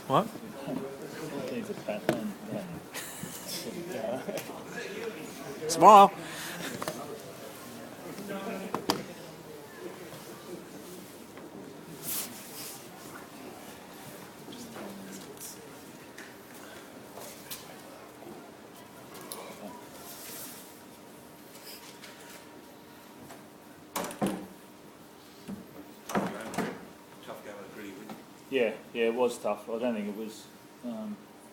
What? Needs a pat. Smile. Yeah, it was tough. I don't think it was.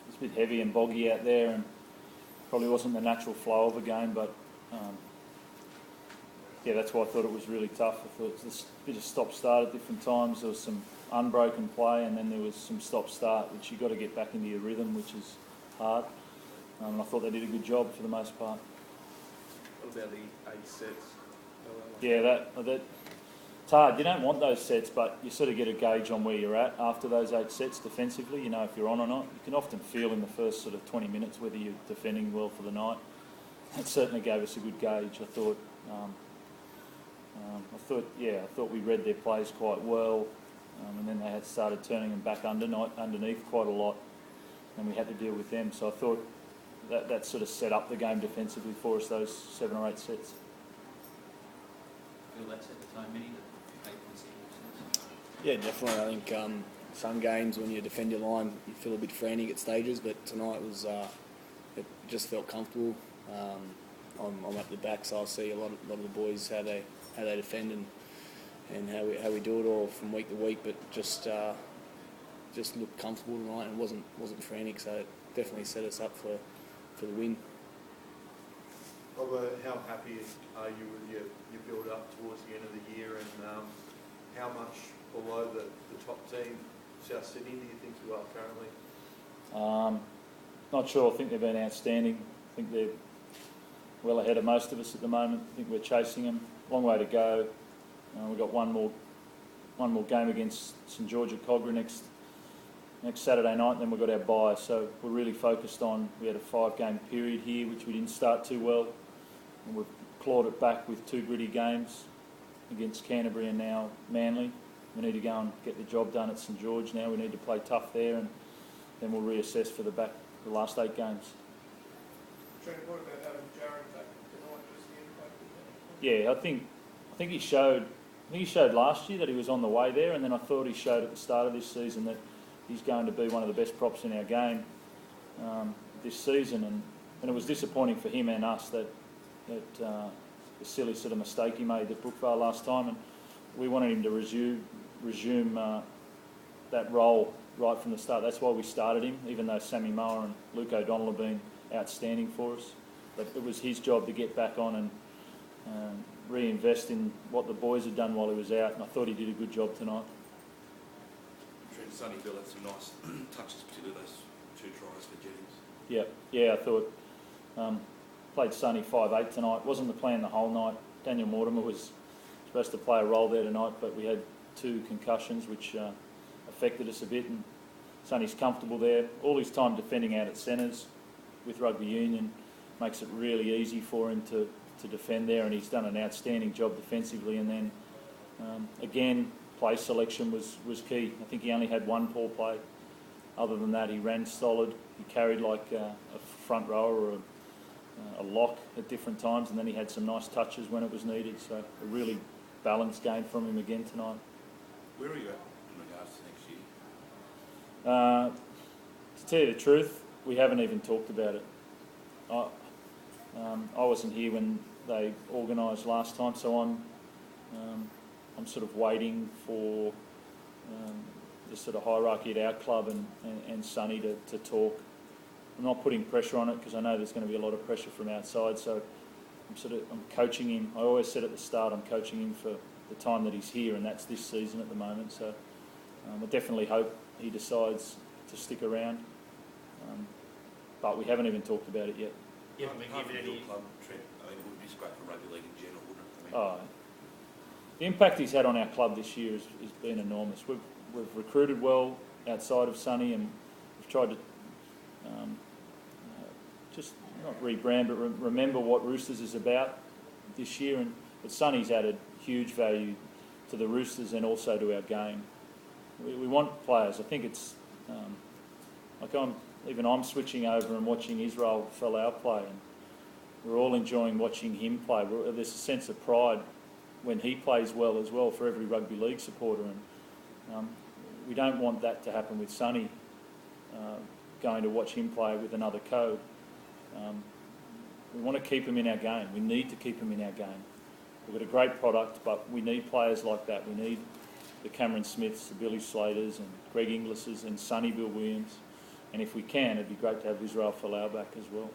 It's a bit heavy and boggy out there, and probably wasn't the natural flow of a game. But yeah, that's why I thought it was really tough. I thought it was a bit of stop-start at different times. There was some unbroken play, and then there was some stop-start, which you've got to get back into your rhythm, which is hard. And I thought they did a good job for the most part. What about the 8 sets? Yeah, that it's hard. You don't want those sets, but you sort of get a gauge on where you're at after those 8 sets defensively. You know, if you're on or not. You can often feel in the first sort of 20 minutes whether you're defending well for the night. That certainly gave us a good gauge. I thought we read their plays quite well, and then they had started turning them back underneath quite a lot, and we had to deal with them. So I thought that sort of set up the game defensively for us, those 7 or 8 sets. Feel that's at the time, Mini? Yeah, definitely. I think some games when you defend your line, you feel a bit frantic at stages, but tonight it just felt comfortable. I'm up the back, so I see a lot of the boys how they defend and how we do it all from week to week. But just looked comfortable tonight and wasn't frantic. So it definitely set us up for the win. Robert, how happy are you with your build up towards the end of the year, and how much below the top team, South Sydney, do you think you are currently? Not sure. I think they've been outstanding. I think they're well ahead of most of us at the moment. I think we're chasing them. Long way to go. We've got one more game against St George at Cogra next Saturday night, and then we've got our bye. So we're really focused on. We had a 5-game period here, which we didn't start too well, and we've clawed it back with 2 gritty games against Canterbury and now Manly. We need to go and get the job done at St George now. We need to play tough there, and then we'll reassess for the last 8 games. Trent, what about having Jared back tonight? Just the impact? Yeah, I think he showed last year that he was on the way there, and then I thought he showed at the start of this season that he's going to be one of the best props in our game this season, and it was disappointing for him and us that the silly sort of mistake he made at Brookvale last time, and we wanted him to resume that role right from the start. That's why we started him, even though Sammy Mower and Luke O'Donnell have been outstanding for us. But it was his job to get back on and reinvest in what the boys had done while he was out, and I thought he did a good job tonight. Trent, Sonny Bill had some nice touches, particularly those 2 tries for Jennings. Yeah, I thought played Sonny 5'8" tonight. Wasn't the plan the whole night. Daniel Mortimer was supposed to play a role there tonight, but we had 2 concussions which affected us a bit, and Sonny's comfortable there. All his time defending out at centres with rugby union makes it really easy for him to defend there, and he's done an outstanding job defensively. And then again, play selection was key. I think he only had 1 poor play. Other than that, he ran solid. He carried like a front rower or a lock at different times, and then he had some nice touches when it was needed. So a really balanced game from him again tonight. Where are you at in regards to next year? To tell you the truth, we haven't even talked about it. I wasn't here when they organised last time, so I'm sort of waiting for the sort of hierarchy at our club and Sonny to talk. I'm not putting pressure on it because I know there's going to be a lot of pressure from outside, so I'm coaching him. I always said at the start I'm coaching him for the time that he's here, and that's this season at the moment. So I definitely hope he decides to stick around, but we haven't even talked about it yet. You haven't been given any club, Trent. I mean, it would be just great for rugby league in general, wouldn't it? The impact he's had on our club this year has been enormous. We've recruited well outside of Sonny, and we've tried to just not rebrand, but remember what Roosters is about this year. But Sonny's added huge value to the Roosters and also to our game. We want players. I think it's Like I'm switching over and watching Israel Folau play, and we're all enjoying watching him play. There's a sense of pride when he plays well as well for every rugby league supporter, and we don't want that to happen with Sonny going to watch him play with another code. We want to keep him in our game. We need to keep him in our game. We've got a great product, but we need players like that. We need the Cameron Smiths, the Billy Slaters and Greg Inglis's and Sonny Bill Williams. And if we can, it'd be great to have Israel Folau back as well.